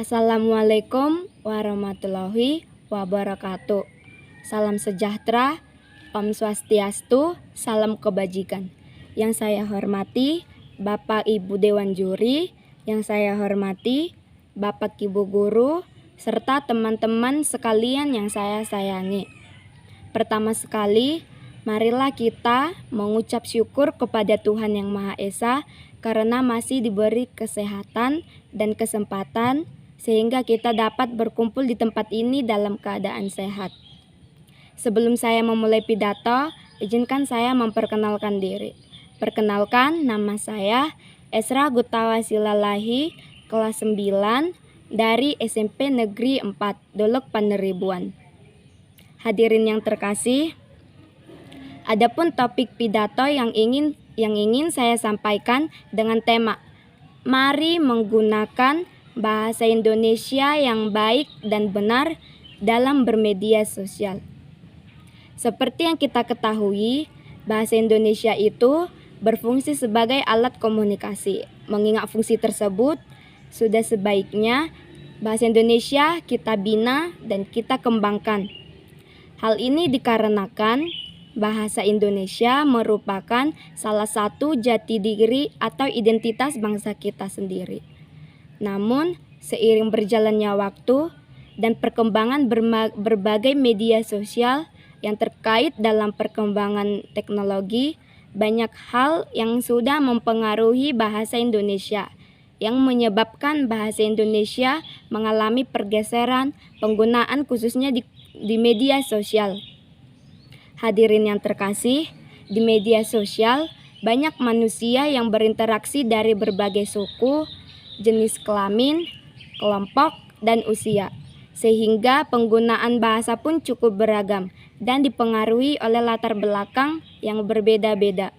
Assalamualaikum warahmatullahi wabarakatuh. Salam sejahtera, Om Swastiastu, salam kebajikan. Yang saya hormati Bapak Ibu Dewan Juri, yang saya hormati Bapak Ibu Guru, serta teman-teman sekalian yang saya sayangi. Pertama sekali, marilah kita mengucap syukur kepada Tuhan Yang Maha Esa karena masih diberi kesehatan dan kesempatan sehingga kita dapat berkumpul di tempat ini dalam keadaan sehat. Sebelum saya memulai pidato, izinkan saya memperkenalkan diri. Perkenalkan, nama saya Esra Gutawasilalahi, kelas 9 dari SMP Negeri 4, Dolok Paneribuan. Hadirin yang terkasih, adapun topik pidato yang ingin saya sampaikan dengan tema Mari menggunakan bahasa Indonesia yang baik dan benar dalam bermedia sosial. Seperti yang kita ketahui, bahasa Indonesia itu berfungsi sebagai alat komunikasi. Mengingat fungsi tersebut, sudah sebaiknya bahasa Indonesia kita bina dan kita kembangkan. Hal ini dikarenakan bahasa Indonesia merupakan salah satu jati diri atau identitas bangsa kita sendiri. Namun, seiring berjalannya waktu dan perkembangan berbagai media sosial yang terkait dalam perkembangan teknologi, banyak hal yang sudah mempengaruhi bahasa Indonesia, yang menyebabkan bahasa Indonesia mengalami pergeseran penggunaan khususnya di media sosial. Hadirin yang terkasih, di media sosial banyak manusia yang berinteraksi dari berbagai suku, jenis kelamin, kelompok, dan usia, sehingga penggunaan bahasa pun cukup beragam dan dipengaruhi oleh latar belakang yang berbeda-beda.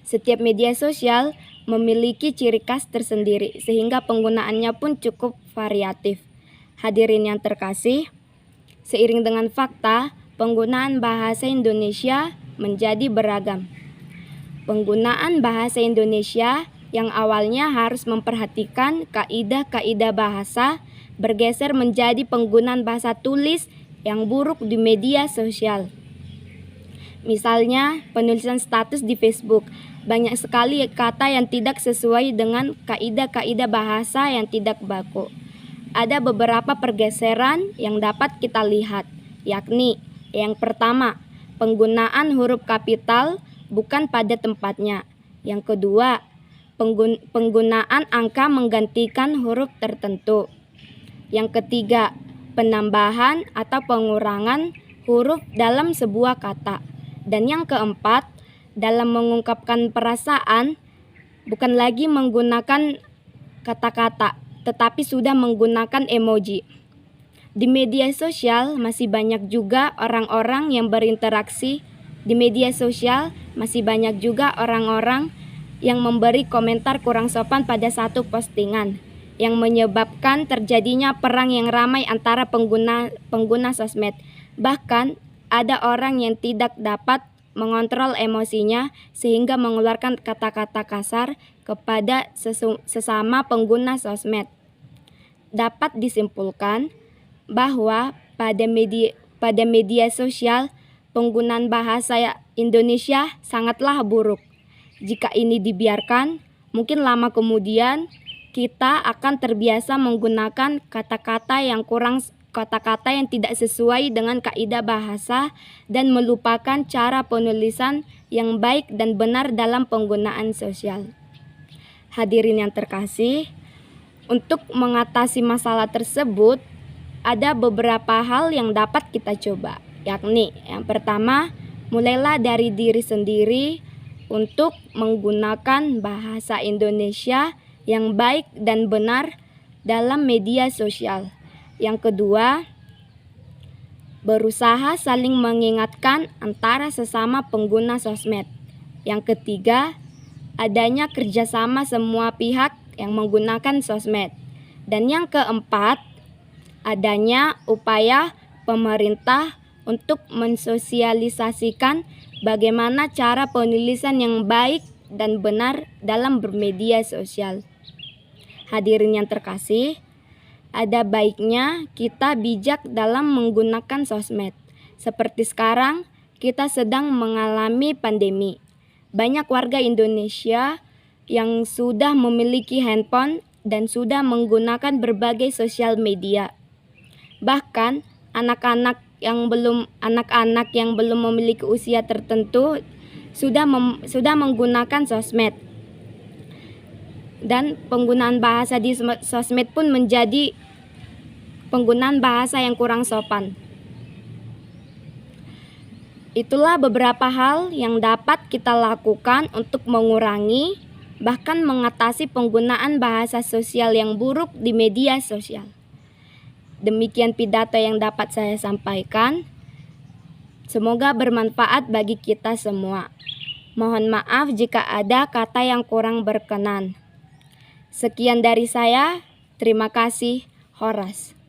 Setiap media sosial memiliki ciri khas tersendiri, sehingga penggunaannya pun cukup variatif. Hadirin yang terkasih, seiring dengan fakta, penggunaan bahasa Indonesia menjadi beragam. Penggunaan bahasa Indonesia yang awalnya harus memperhatikan kaidah-kaidah bahasa bergeser menjadi penggunaan bahasa tulis yang buruk di media sosial. Misalnya, penulisan status di Facebook, banyak sekali kata yang tidak sesuai dengan kaidah-kaidah bahasa yang tidak baku. Ada beberapa pergeseran yang dapat kita lihat, yakni yang pertama, penggunaan huruf kapital bukan pada tempatnya. Yang kedua, penggunaan angka menggantikan huruf tertentu. Yang ketiga, penambahan atau pengurangan huruf dalam sebuah kata. Dan yang keempat, dalam mengungkapkan perasaan bukan lagi menggunakan kata-kata, tetapi sudah menggunakan emoji. Di media sosial masih banyak juga orang-orang yang berinteraksi. Di media sosial masih banyak juga orang-orang yang memberi komentar kurang sopan pada satu postingan, yang menyebabkan terjadinya perang yang ramai antara pengguna sosmed. Bahkan ada orang yang tidak dapat mengontrol emosinya sehingga mengeluarkan kata-kata kasar kepada sesama pengguna sosmed. Dapat disimpulkan bahwa pada media sosial penggunaan bahasa Indonesia sangatlah buruk. Jika ini dibiarkan, mungkin lama kemudian kita akan terbiasa menggunakan kata-kata yang tidak sesuai dengan kaidah bahasa dan melupakan cara penulisan yang baik dan benar dalam penggunaan sosial. Hadirin yang terkasih, untuk mengatasi masalah tersebut, ada beberapa hal yang dapat kita coba, yakni yang pertama, mulailah dari diri sendiri untuk menggunakan bahasa Indonesia yang baik dan benar dalam media sosial. Yang kedua, berusaha saling mengingatkan antara sesama pengguna sosmed. Yang ketiga, adanya kerjasama semua pihak yang menggunakan sosmed. Dan yang keempat, adanya upaya pemerintah untuk mensosialisasikan bagaimana cara penulisan yang baik dan benar dalam bermedia sosial. Hadirin yang terkasih, ada baiknya kita bijak dalam menggunakan sosmed. Seperti sekarang, kita sedang mengalami pandemi. Banyak warga Indonesia yang sudah memiliki handphone dan sudah menggunakan berbagai sosial media. Bahkan anak-anak yang belum memiliki usia tertentu sudah menggunakan sosmed. Dan penggunaan bahasa di sosmed pun menjadi penggunaan bahasa yang kurang sopan. Itulah beberapa hal yang dapat kita lakukan untuk mengurangi, bahkan mengatasi penggunaan bahasa sosial yang buruk di media sosial. Demikian pidato yang dapat saya sampaikan. Semoga bermanfaat bagi kita semua. Mohon maaf jika ada kata yang kurang berkenan. Sekian dari saya. Terima kasih. Horas.